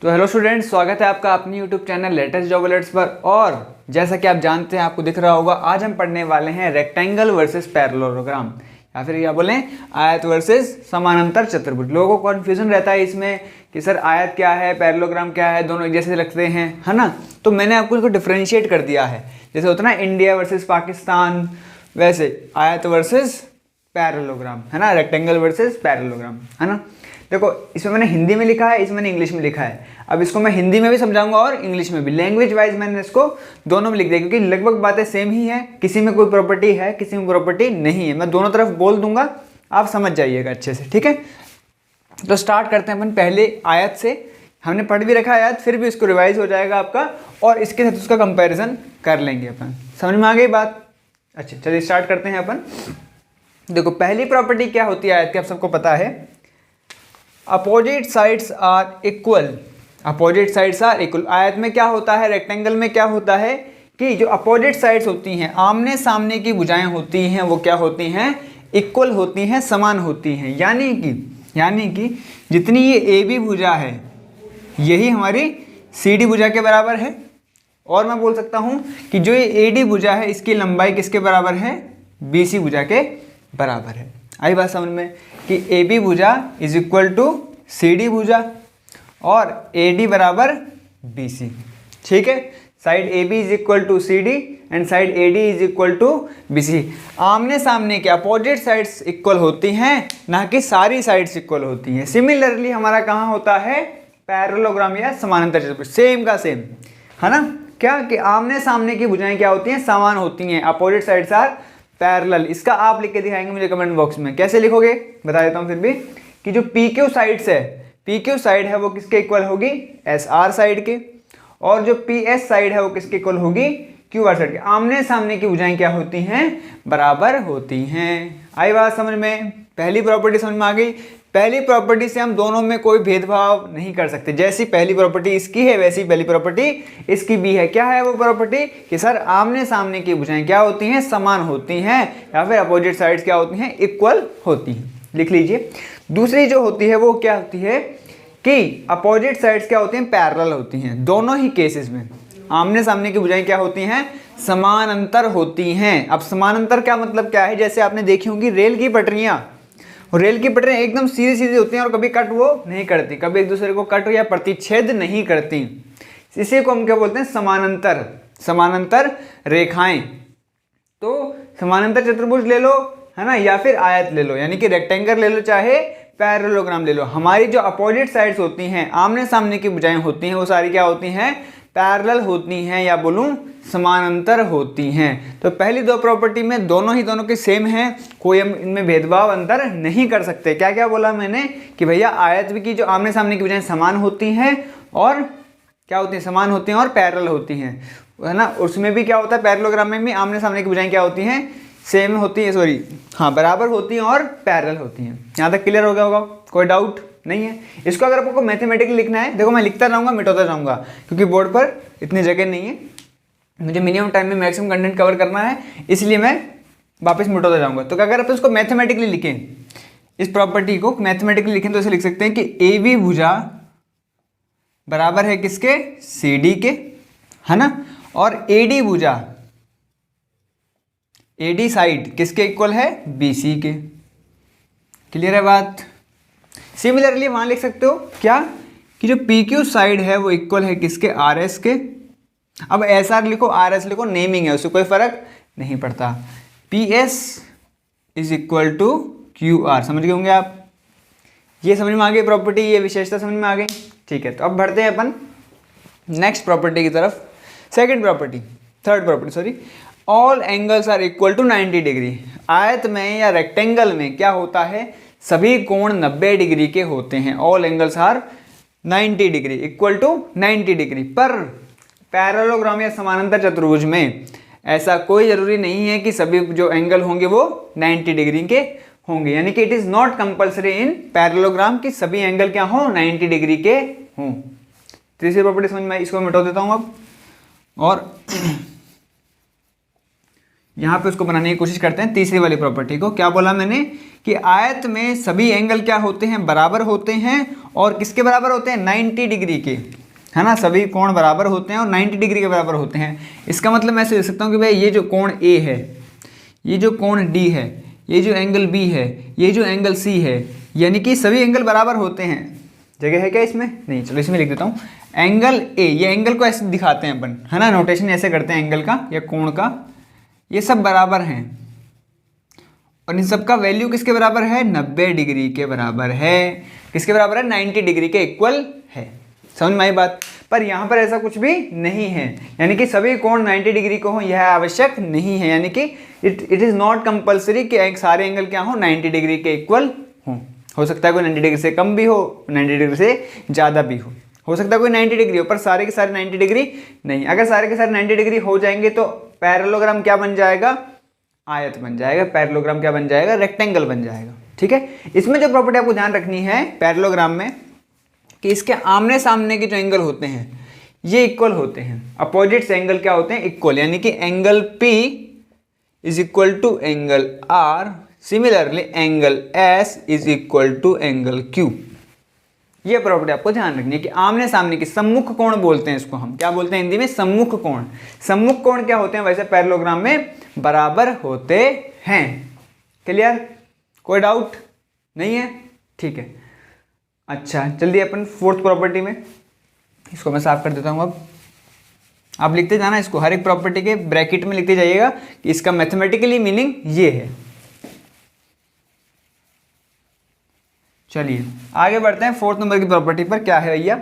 तो hello students, स्वागत है आपका अपनी YouTube channel latest job alerts पर। और जैसा कि आप जानते हैं, आपको दिख रहा होगा, आज हम पढ़ने वाले हैं रेक्टेंगल वर्सेस पैरेललोग्राम, या फिर क्या बोलें, आयत वर्सेस समानांतर चतुर्भुज। लोगों को कन्फ्यूजन रहता है इसमें कि सर आयत क्या है, पैरेललोग्राम क्या है, दोनों एक जैसे लगते हैं, है ना। तो मैंने आपको इसको डिफ्रेंशिएट कर दिया है। जैसे होता है ना इंडिया वर्सेस पाकिस्तान, वैसे आयत वर्सेस पैरेललोग्राम, है ना, रेक्टेंगल वर्सेस पैरेललोग्राम, है ना। देखो, इसमें मैंने हिंदी में लिखा है, इसमें मैंने इंग्लिश में लिखा है। अब इसको मैं हिंदी में भी समझाऊंगा और इंग्लिश में भी, लैंग्वेज वाइज मैंने इसको दोनों में लिख दिया, क्योंकि लगभग बातें सेम ही है। किसी में कोई प्रॉपर्टी है, किसी में प्रॉपर्टी नहीं है। मैं दोनों तरफ बोल दूंगा, आप समझ जाइएगा अच्छे से, ठीक है। तो स्टार्ट करते हैं अपन पहले आयत से। हमने पढ़ भी रखा है आयत, फिर भी इसको रिवाइज हो जाएगा आपका, और इसके साथ उसका कंपेरिजन कर लेंगे अपन। समझ में आ गई बात? अच्छा, चलिए स्टार्ट करते हैं अपन। देखो, पहली प्रॉपर्टी क्या होती है आयत की, आप सबको पता है, opposite sides are equal. Opposite sides are equal. आयत में क्या होता है, रेक्टेंगल में क्या होता है कि जो अपोजिट साइड्स होती हैं, आमने सामने की भुजाएं होती हैं, वो क्या होती हैं, इक्वल होती हैं, समान होती हैं। यानी कि जितनी ये ए बी भुजा है, यही हमारी सी डी भुजा के बराबर है। और मैं बोल सकता हूँ कि जो ये ए डी भुजा है, इसकी लंबाई किसके बराबर है, बी सी भुजा के बराबर है। आई बात समझ में कि ए बी भुजा is equal to C D भुजा और ए डी बराबर बी सी, ठीक है। Side A B is equal to C D and side A D is equal to B C. आमने सामने के अपोजिट साइड्स इक्वल होती हैं, ना कि सारी साइड्स इक्वल होती हैं। सिमिलरली हमारा कहाँ होता है, पैरेललोग्राम या समानांतर चतुर्भुज, सेम का सेम, है ना। क्या कि आमने सामने की भुजाएं क्या होती हैं, समान होती हैं। Opposite sides are parallel. इसका आप लिख के दिखाएंगे मुझे कमेंट बॉक्स में। कैसे लिखोगे बता देता हूँ फिर भी, कि जो पी क्यू साइड्स है, पी क्यू साइड है वो किसके इक्वल होगी, एस आर साइड के, और जो पी एस साइड है वो किसके इक्वल होगी, क्यू आर साइड के। आमने सामने की भुजाएं क्या होती हैं, बराबर होती हैं। आई बात समझ में? पहली प्रॉपर्टी समझ में आ गई। पहली प्रॉपर्टी से हम दोनों में कोई भेदभाव नहीं कर सकते। जैसी पहली प्रॉपर्टी इसकी है, वैसी पहली प्रॉपर्टी इसकी भी है। क्या है वो प्रॉपर्टी कि सर आमने सामने की भुजाएं क्या होती हैं, समान होती हैं, या फिर अपोजिट साइड्स क्या होती हैं, इक्वल होती हैं। लिख लीजिए। दूसरी जो होती है वो क्या होती है कि अपोजिट साइड्स क्या होती हैं, पैरेलल होती हैं। दोनों ही केसेस में आमने सामने की भुजाएं क्या होती हैं, समानांतर होती हैं। अब समानांतर क्या मतलब क्या है, जैसे आपने देखी होंगी रेल की पटरियां, और रेल की पटरियां एकदम सीधी सीधी होती हैं और कभी कट वो नहीं करती, कभी एक दूसरे को कट या प्रतिच्छेद नहीं करती। इसी को हम क्या बोलते हैं, समानांतर, समानांतर रेखाएं। तो समानांतर चतुर्भुज ले लो, है ना, या फिर आयत ले लो, यानी कि रेक्टेंगल ले लो, चाहे पैरेललोग्राम ले लो। हमारी जो अपोजिट साइड्स होती हैं, आमने सामने की भुजाएं होती हैं, वो सारी क्या होती हैं, पैरेलल होती हैं, या बोलूं समानांतर होती हैं। तो पहली दो प्रॉपर्टी में दोनों की सेम है, कोई हम इनमें भेदभाव अंतर नहीं कर सकते। क्या क्या बोला मैंने कि भैया आयत की जो आमने सामने की भुजाएं समान होती हैं, और क्या होती हैं, समान होती हैं और पैरेलल होती हैं, है ना। उसमें भी क्या होता है, पैरेललोग्राम में भी आमने सामने की भुजाएं क्या होती हैं, सेम होती है, सॉरी हाँ, बराबर होती हैं और पैरेलल होती हैं। यहाँ तक क्लियर हो गया होगा, कोई डाउट नहीं है। इसको अगर आपको मैथमेटिकली लिखना है, देखो मैं लिखता रहूँगा, मिटाता जाऊँगा, क्योंकि बोर्ड पर इतनी जगह नहीं है, मुझे मिनिमम टाइम में मैक्सिमम कंटेंट कवर करना है, इसलिए मैं वापस मिटाता जाऊँगा। तो अगर आप इसको मैथमेटिकली लिखें, इस प्रॉपर्टी को मैथमेटिकली लिखें, तो ऐसे लिख सकते हैं कि ए बी भुजा बराबर है किसके, सी डी के, है ना, और ए डी भुजा, ए डी साइड किसके इक्वल है, बी सी के। क्लियर है बात? सिमिलरली वहां लिख सकते हो क्या, कि जो पी क्यू साइड है वो इक्वल है किसके, आर एस के। अब एस आर लिखो, आर एस लिखो, नेमिंग है, उससे कोई फर्क नहीं पड़ता। P S is equal to Q R. समझ गए होंगे आप? ये समझ में आ गई प्रॉपर्टी, ये विशेषता समझ में आ गई, ठीक है। तो अब बढ़ते हैं अपन नेक्स्ट प्रॉपर्टी की तरफ। Third property sorry, all angles are equal to 90 degree. आयत में या रेक्टेंगल में क्या होता है, सभी कोण 90 डिग्री के होते हैं। All angles are 90 degree, equal to 90 degree. पर पैरेललोग्राम या समानांतर चतुर्भुज में ऐसा कोई जरूरी नहीं है कि सभी जो एंगल होंगे वो 90 डिग्री के होंगे। यानी कि it is not compulsory in parallelogram कि सभी एंगल क्या हो, 90 डिग्री के हों। तीसरी प्रॉपर्टी समझ में, इसको मिटा देता हूं अब, और यहाँ पे उसको बनाने की कोशिश करते हैं। तीसरी वाली प्रॉपर्टी को क्या बोला मैंने, कि आयत में सभी एंगल क्या होते हैं, बराबर होते हैं, और किसके बराबर होते हैं, 90 डिग्री के, है ना, सभी कोण बराबर होते हैं और 90 डिग्री के बराबर होते हैं। इसका मतलब मैं ऐसे लिख सकता हूँ कि भाई ये जो कोण A है, ये जो कोण D है, ये जो एंगल B है, ये जो एंगल C है, यानी कि सभी एंगल बराबर होते हैं। जगह है क्या इसमें, नहीं, चलो इसमें लिख देता हूँ। एंगल A, ये एंगल को ऐसे दिखाते हैं अपन, है ना, नोटेशन ऐसे करते हैं एंगल का या कोण का, ये सब बराबर हैं और इन सब का वैल्यू किसके बराबर है, 90 डिग्री के बराबर है। किसके बराबर है, 90 डिग्री के इक्वल है। समझ में आई बात। पर यहाँ पर ऐसा कुछ भी नहीं है, यानी कि सभी कोण 90 डिग्री को हो यह आवश्यक नहीं है, यानी कि इट इज़ नॉट कंपल्सरी कि सारे एंगल क्या हो, 90 डिग्री के इक्वल हो सकता है कोई 90 डिग्री से कम भी हो, 90 डिग्री से ज़्यादा भी हो सकता है कोई 90 डिग्री हो, पर सारे के सारे 90 डिग्री नहीं। अगर सारे के सारे 90 डिग्री हो जाएंगे तो पैरेललोग्राम क्या बन जाएगा, आयत बन जाएगा। पैरेललोग्राम क्या बन जाएगा, रेक्टेंगल बन जाएगा। ठीक है, इसमें जो प्रॉपर्टी आपको ध्यान रखनी है पैरेललोग्राम में, कि इसके आमने सामने के जो एंगल होते हैं ये इक्वल होते हैं। अपोजिट्स एंगल क्या होते हैं, इक्वल, यानी कि angle P is equal to angle R, similarly angle S is equal to angle Q। ये प्रॉपर्टी आपको ध्यान रखनी है कि आमने सामने की, सम्मुख कोण बोलते हैं इसको, हम क्या बोलते हैं हिंदी में, सम्मुख कोण। सम्मुख कोण क्या होते हैं, वैसे पैरेललोग्राम में बराबर होते हैं। क्लियर, कोई डाउट नहीं है, ठीक है। अच्छा, जल्दी अपन फोर्थ प्रॉपर्टी में, इसको मैं साफ कर देता हूँ। अब आप लिखते जाना इसको, हर एक प्रॉपर्टी के ब्रैकेट में लिखते जाइएगा कि इसका मैथमेटिकली मीनिंग ये है। चलिए आगे बढ़ते हैं फोर्थ नंबर की प्रॉपर्टी पर। क्या है भैया,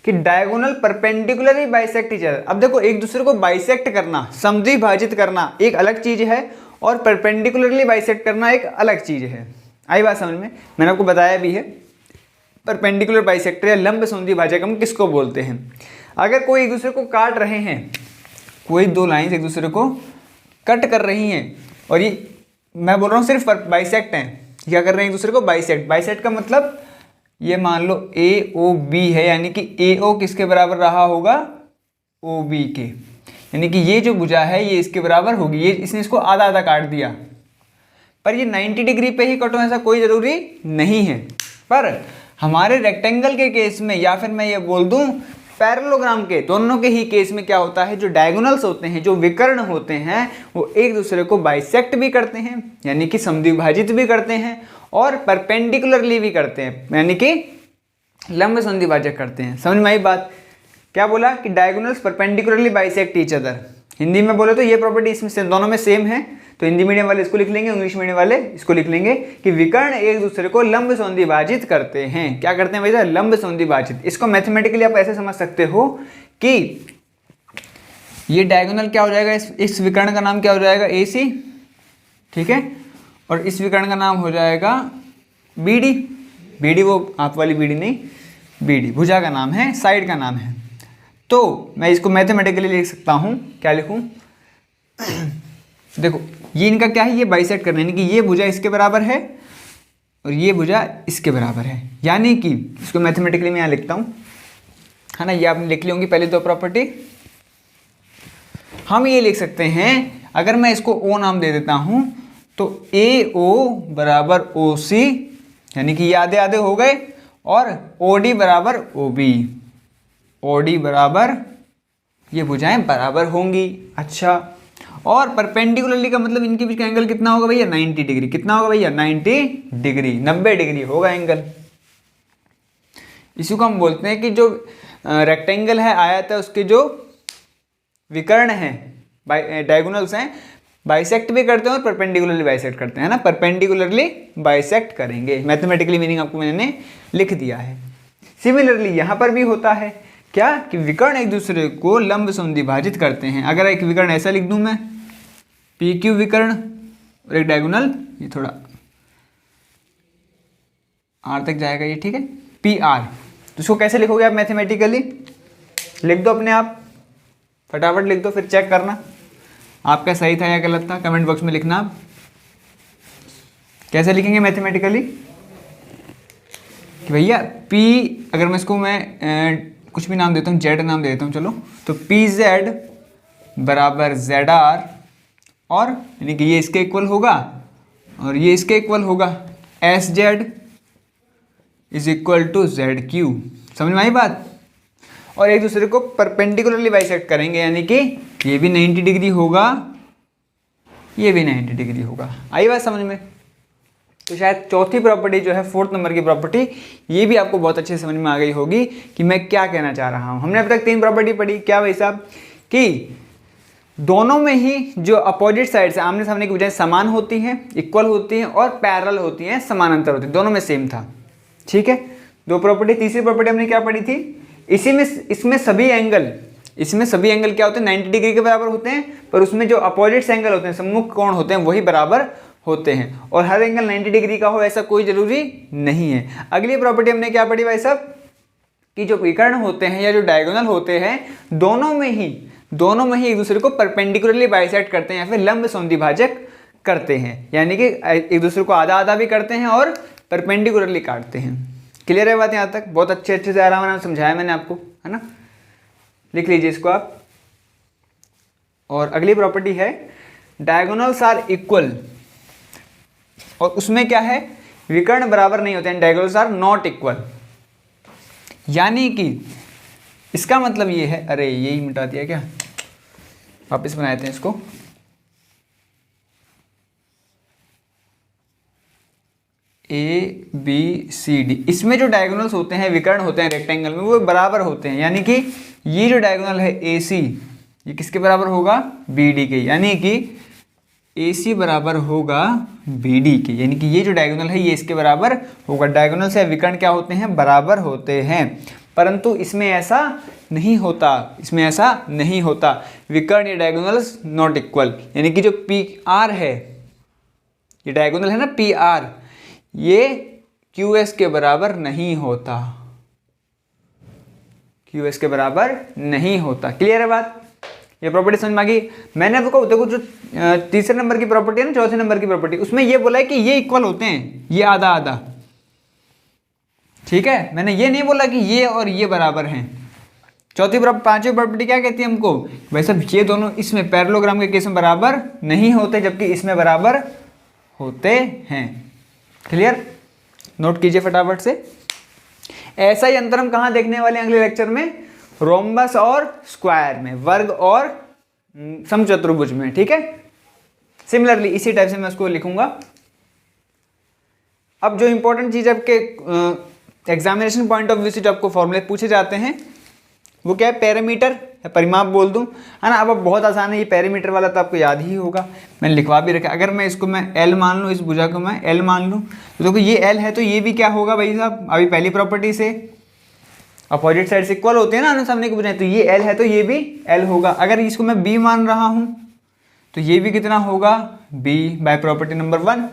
कि diagonal perpendicularly bisect each other. अब देखो, एक दूसरे को बाइसेक्ट करना, समद्विभाजित करना एक अलग चीज है, और परपेंडिकुलरली बाइसेक्ट करना एक अलग चीज है। आई बात समझ में, मैंने आपको बताया भी है। परपेंडिकुलर बाइसेक्टर या लंब समद्विभाजक हम किसको बोलते हैं, अगर कोई एक दूसरे को काट रहे हैं, कोई दो लाइंस एक दूसरे को कट कर रही हैं, और ये मैं बोल रहा हूँ सिर्फ बाइसेक्ट हैं, क्या कर रहे हैं एक दूसरे को, बाइसेक्ट। बाइसेक्ट का मतलब ये मान लो AOB है, यानी कि AO किसके बराबर रहा होगा, OB के, यानी कि ये जो भुजा है ये इसके बराबर होगी। ये इसने इसको आधा आधा काट दिया, पर ये 90 डिग्री पे ही कटो ऐसा कोई ज़रूरी नहीं है। पर हमारे रेक्टेंगल के केस में, या फिर मैं ये बोल दूं पैरेललोग्राम के, दोनों के ही केस में क्या होता है, जो डायगोनल्स होते हैं, जो विकर्ण होते हैं, वो एक दूसरे को बाइसेक्ट भी करते हैं, यानी कि समद्विभाजित भी करते हैं, और परपेंडिकुलरली भी करते हैं, यानी कि लंब समद्विभाजक करते हैं। समझ में आई बात। क्या बोला कि diagonals perpendicularly bisect each other. Hindi में बोले तो ये प्रॉपर्टी इसमें से दोनों में सेम है, तो हिंदी मीडियम वाले इसको लिख लेंगे, इंग्लिश मीडियम वाले इसको लिख लेंगे कि विकर्ण एक दूसरे को लंब समद्विभाजित करते हैं। क्या करते हैं भैया, लंब समद्विभाजित। इसको मैथमेटिकली आप ऐसे समझ सकते हो कि ये डायगोनल क्या हो जाएगा, इस विकर्ण का नाम क्या हो जाएगा, AC, ठीक है, और इस विकर्ण का नाम हो जाएगा BD। BD वो आप वाली BD नहीं, BD भुजा का नाम है, साइड का नाम है। तो मैं इसको मैथमेटिकली लिख सकता हूँ, क्या लिखूँ, देखो ये इनका क्या है, ये बाइसेक्ट करना है, यानी कि ये भुजा इसके बराबर है और ये भुजा इसके बराबर है, यानी कि इसको मैथमेटिकली मैं यहाँ लिखता हूँ, है ना। ये आपने लिख ली होंगी पहले दो प्रॉपर्टी। हम ये लिख सकते हैं, अगर मैं इसको O नाम दे देता हूँ तो AO बराबर OC, यानी कि ये आधे आधे हो गए, और OD बराबर OB, OD बराबर, ये भुजाएं बराबर होंगी। अच्छा, और परपेंडिकुलरली का मतलब इनके बीच का एंगल कितना होगा भैया, 90 डिग्री। कितना होगा भैया, 90 डिग्री, 90 डिग्री होगा एंगल। इसी को हम बोलते हैं कि जो रेक्टेंगल है, आयत है, उसके जो विकर्ण हैं, डायगोनल्स हैं, बाइसेक्ट भी करते हैं और परपेंडिकुलरली बाइसेक्ट करते हैं, ना। परपेंडिकुलरली बाइसेक्ट करेंगे, मैथमेटिकली मीनिंग आपको मैंने लिख दिया है। सिमिलरली यहाँ पर भी होता है क्या, कि विकर्ण एक दूसरे को लंब समद्विभाजित करते हैं। अगर एक विकर्ण ऐसा लिख दूं मैं, PQ विकर्ण, और एक डायगोनल, ये थोड़ा R तक जाएगा ये, ठीक है, PR, तो इसको कैसे लिखोगे आप मैथमेटिकली, लिख दो अपने आप, फटाफट लिख दो, फिर चेक करना आपका सही था या गलत था, कमेंट बॉक्स में लिखना आप। कैसे लिखेंगे मैथमेटिकली कि भैया P, अगर मैं इसको कुछ भी नाम देता हूँ, Z नाम दे देता हूँ, चलो, तो PZ बराबर ZR, और यानी कि ये इसके इक्वल होगा, और ये इसके इक्वल होगा, S Z is equal to Z Q. समझ में आई बात। और एक दूसरे को परपेंडिकुलरली बाइसेक्ट करेंगे, यानी कि ये भी 90 डिग्री होगा, ये भी 90 डिग्री होगा। आई बात समझ में। तो शायद चौथी प्रॉपर्टी जो है, 4th नंबर की प्रॉपर्टी, ये भी आपको बहुत अच्छे से समझ में आ गई होगी कि मैं क्या कहना चाह रहा हूँ। हमने अब तक 3 प्रॉपर्टी पढ़ी। क्या भाई साहब, कि दोनों में ही जो अपोजिट साइड से आमने सामने की बजाय समान होती हैं, इक्वल होती हैं और पैरेलल होती हैं, समानांतर होती हैं, दोनों में सेम था। ठीक है, 2 प्रॉपर्टी। तीसरी प्रॉपर्टी हमने क्या पढ़ी थी, इसमें सभी एंगल क्या होते हैं, 90 डिग्री के बराबर होते हैं, पर उसमें जो अपोजिट एंगल होते हैं, सम्मुख कोण होते हैं, वही बराबर होते हैं। और हर एंगल 90 डिग्री का हो ऐसा कोई जरूरी नहीं है। अगली प्रॉपर्टी हमने क्या पढ़ी भाई साहब, कि जो विकर्ण होते हैं या जो डायगोनल होते हैं, दोनों में ही एक दूसरे को परपेंडिकुलरली बाइसेक्ट करते हैं या फिर लंब समद्विभाजक करते हैं, यानी कि एक दूसरे को आधा आधा भी करते हैं और परपेंडिकुलरली काटते हैं। क्लियर है बात यहाँ तक। बहुत अच्छे से आराम आराम समझाया मैंने आपको, है ना। लिख लीजिए इसको आप। और अगली प्रॉपर्टी है डायगोनल्स आर इक्वल, और उसमें क्या है, विकर्ण बराबर नहीं होते हैं, डायगोनल्स आर नॉट इक्वल। यानी कि इसका मतलब ये है, अरे यही मिटा दिया क्या, वापस बनाए थे इसको। ए बी सी डी, इसमें जो डायगोनल्स होते हैं, विकर्ण होते हैं रेक्टेंगल में, वो बराबर होते हैं। यानी कि ये जो डायगोनल है ए सी, ये किसके बराबर होगा, बी डी के। यानी कि ए सी बराबर होगा बी डी के, यानी कि ये जो डायगोनल है ये इसके बराबर होगा। डायगोनल से विकर्ण क्या होते हैं, बराबर होते हैं। परंतु इसमें ऐसा नहीं होता, विकर्ण या डायगोनल्स नॉट इक्वल। यानी कि जो पी आर है, ये डायगोनल है ना पी आर, ये क्यू एस के बराबर नहीं होता, क्यू एस के बराबर नहीं होता। क्लियर है बात। ये प्रॉपर्टी समझ में आ गई। मैंने आपको देखो जो तीसरे नंबर की प्रॉपर्टी है ना, चौथे नंबर की प्रॉपर्टी, उसमें ये बोला है कि ये इक्वल होते हैं, ये आधा आधा। ठीक है, मैंने ये नहीं बोला कि ये और ये बराबर हैं। पांचवी प्रॉपर्टी क्या कहती है हमको, भाई साहब ये दोनों इसमें पैरेललोग्राम के केस में बराबर नहीं होते, जबकि इसमें बराबर होते हैं। क्लियर, नोट कीजिए फटाफट से। ऐसा ही अंतर हम कहाँ देखने वाले हैं अगले लेक्चर में, रोम्बस और स्क्वायर में, वर्ग और समचतुर्भुज में। ठीक है, सिमिलरली इसी टाइप से मैं उसको लिखूंगा। अब जो इंपॉर्टेंट चीज आपके एग्जामिनेशन पॉइंट ऑफ व्यू से जो आपको फॉर्मूले पूछे जाते हैं, वो क्या है, पैरामीटर या परिमाप बोल दूं, है ना। अब बहुत आसान है, ये पैरामीटर वाला तो आपको याद ही होगा, मैंने लिखवा भी रखा। अगर मैं इसको मैं एल मान लूँ, इस भुजा को मैं एल मान लूँ, तो देखो ये एल है, तो ये भी क्या होगा भाई साहब, अभी पहली प्रॉपर्टी से अपोजिट साइड से इक्वल होते हैं ना आमने सामने के बजाय, तो ये एल है तो ये भी एल होगा। अगर इसको मैं बी मान रहा हूँ तो ये भी कितना होगा, बी बाय प्रॉपर्टी नंबर 1।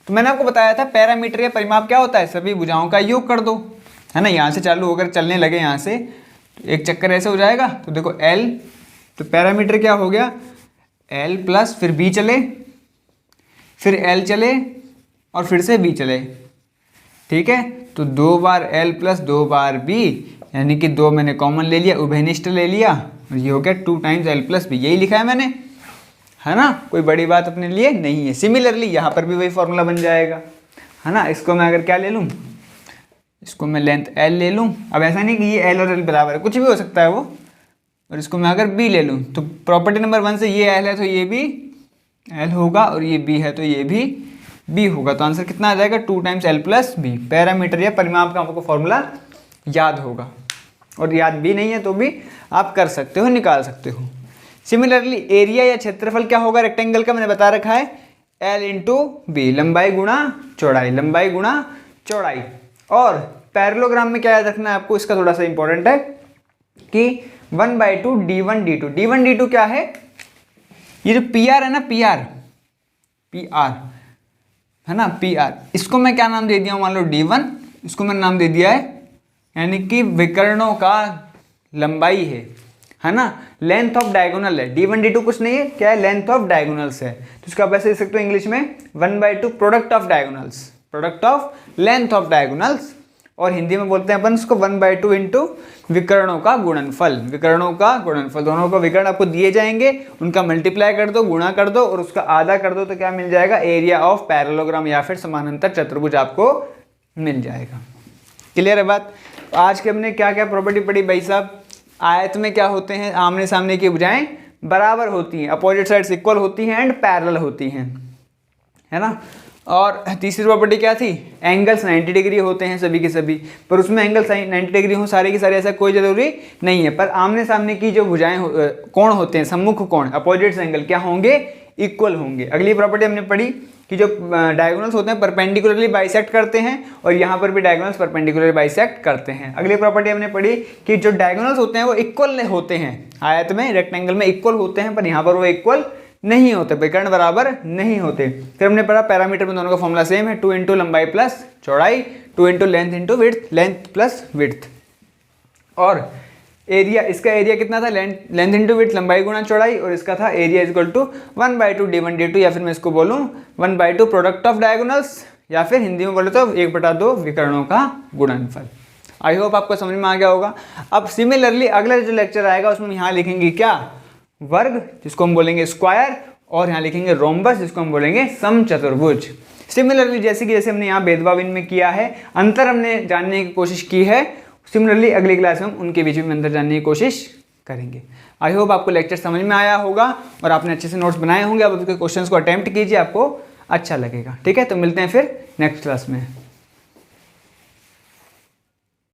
तो मैंने आपको बताया था पैरामीटर या परिमाप क्या होता है, सभी भुजाओं का योग कर दो, है ना। यहाँ से चालू होकर चलने लगे, यहाँ से तो एक चक्कर ऐसे हो जाएगा। तो देखो एल, तो पैरामीटर क्या हो गया, एल प्लस फिर बी चले, फिर एल चले और फिर से बी चले। ठीक है, तो 2 बार एल प्लस 2 बार बी, यानी कि 2 मैंने कॉमन ले लिया, उभयनिष्ठ ले लिया, और ये हो गया 2 टाइम्स एल प्लस बी। यही लिखा है मैंने, है ना, कोई बड़ी बात अपने लिए नहीं है। सिमिलरली यहाँ पर भी वही फॉर्मूला बन जाएगा, है ना। इसको मैं अगर क्या ले लूँ, इसको मैं लेंथ एल ले लूँ। अब ऐसा नहीं कि ये एल और एल बराबर है, कुछ भी हो सकता है वो। और इसको मैं अगर बी ले लूँ, तो प्रॉपर्टी नंबर 1 से ये एल है तो ये भी एल होगा, और ये बी है तो ये भी बी होगा। तो आंसर कितना आ जाएगा, 2 times L plus B. Parameter या परिमाप का आपको फॉर्मूला याद होगा, और याद भी नहीं है तो भी आप कर सकते हो, निकाल सकते हो। सिमिलरली एरिया या क्षेत्रफल क्या होगा रेक्टेंगल का, मैंने बता रखा है, एल इंटू बी, लंबाई गुणा चौड़ाई, लंबाई गुणा चौड़ाई। और पैरेललोग्राम में क्या याद रखना है आपको, इसका थोड़ा सा इंपॉर्टेंट है कि 1/2 d1 d2। d1 d2 क्या है, ये जो पी आर है ना, पी आर है ना, पी आर, इसको मैं क्या नाम दे दिया हूँ, मान लो d1, इसको मैंने नाम दे दिया है, यानी कि विकर्णों का लंबाई है ना। लेंथ ऑफ डायगोनल है, d1 d2 कुछ नहीं है, क्या है, लेंथ ऑफ डायगोनल्स है। तो इसको आप ऐसे लिख सकते हो इंग्लिश में, 1/2 product of diagonals, product of length of diagonals और हिंदी में बोलते हैं अपन उसको 1/2 इंटू विकर्णों का गुणनफल। विकर्णों का गुणनफल, दोनों को विकर्ण आपको दिए जाएंगे, उनका मल्टीप्लाई कर दो, गुणा कर दो और उसका आधा कर दो तो क्या मिल जाएगा, एरिया ऑफ पैरेललोग्राम या फिर समानांतर चतुर्भुज आपको मिल जाएगा। क्लियर है बात। आज के हमने क्या क्या प्रॉपर्टी पढ़ी भाई साहब। आयत में क्या होते हैं, आमने सामने की भुजाएं बराबर होती हैं, अपोजिट साइड्स इक्वल होती हैं एंड पैरेलल होती हैं, है ना। और तीसरी प्रॉपर्टी क्या थी, एंगल्स 90 डिग्री होते हैं सभी के सभी, पर उसमें एंगल्स 90 डिग्री हो सारे के सारे ऐसा कोई जरूरी नहीं है, पर आमने सामने की जो भुजाएं कोण होते हैं, सम्मुख कोण अपोजिट एंगल क्या होंगे, इक्वल होंगे। अगली प्रॉपर्टी हमने पढ़ी कि जो डायगोनल्स होते हैं परपेंडिकुलरली बाइसेक्ट करते हैं और यहाँ पर भी डायगोनल्स परपेंडिकुलरली बाइसेक्ट करते हैं। अगली प्रॉपर्टी हमने पढ़ी कि जो डायगोनल्स होते हैं वो इक्वल होते हैं, आयत में रेक्टेंगल में इक्वल होते हैं, पर यहाँ पर वो इक्वल नहीं होते, विकर्ण बराबर नहीं होते। फिर हमने पढ़ा पैरामीटर में दोनों का फॉर्मूला सेम है, 2 इंटू लंबाई प्लस चौड़ाई, 2 into length into width, length plus width. और एरिया, इसका एरिया कितना था, लेंथ इंटू विड्थ लंबाई गुणा चौड़ाई, और इसका था area is equal to 1/2 d1 d2, या फिर मैं इसको बोलूँ 1/2 प्रोडक्ट ऑफ डायगोनल्स, या फिर हिंदी में बोले तो 1/2 विकर्णों का गुणनफल। आई होप आपको समझ में आ गया होगा। अब सिमिलरली अगला जो लेक्चर आएगा उसमें यहाँ लिखेंगे क्या, वर्ग जिसको हम बोलेंगे स्क्वायर, और यहाँ लिखेंगे रोम्बस जिसको हम बोलेंगे समचतुर्भुज। सिमिलरली जैसे हमने यहाँ भेदभाव इनमें किया है, अंतर हमने जानने की कोशिश की है, सिमिलरली अगली क्लास में हम उनके बीच में अंतर जानने की कोशिश करेंगे। आई होप आपको लेक्चर समझ में आया होगा और आपने अच्छे से नोट्स बनाए होंगे। अब उसके क्वेश्चंस को अटेम्प्ट कीजिए, आपको अच्छा लगेगा। ठीक है, तो मिलते हैं फिर नेक्स्ट क्लास में।